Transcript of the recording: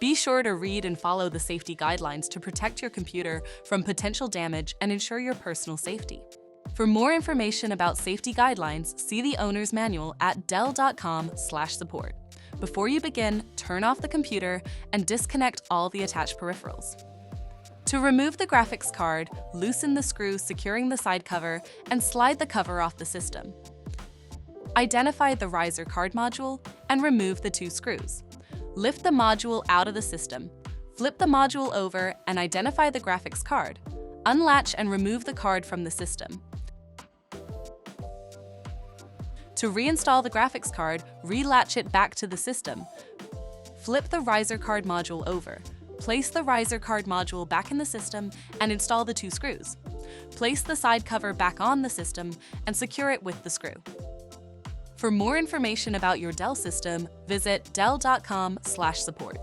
Be sure to read and follow the safety guidelines to protect your computer from potential damage and ensure your personal safety. For more information about safety guidelines, see the owner's manual at dell.com/support. Before you begin, turn off the computer and disconnect all the attached peripherals. To remove the graphics card, loosen the screw securing the side cover and slide the cover off the system. Identify the riser card module and remove the 2 screws. Lift the module out of the system. Flip the module over and identify the graphics card. Unlatch and remove the card from the system. To reinstall the graphics card, relatch it back to the system. Flip the riser card module over. Place the riser card module back in the system and install the 2 screws. Place the side cover back on the system and secure it with the screw. For more information about your Dell system, visit dell.com/support.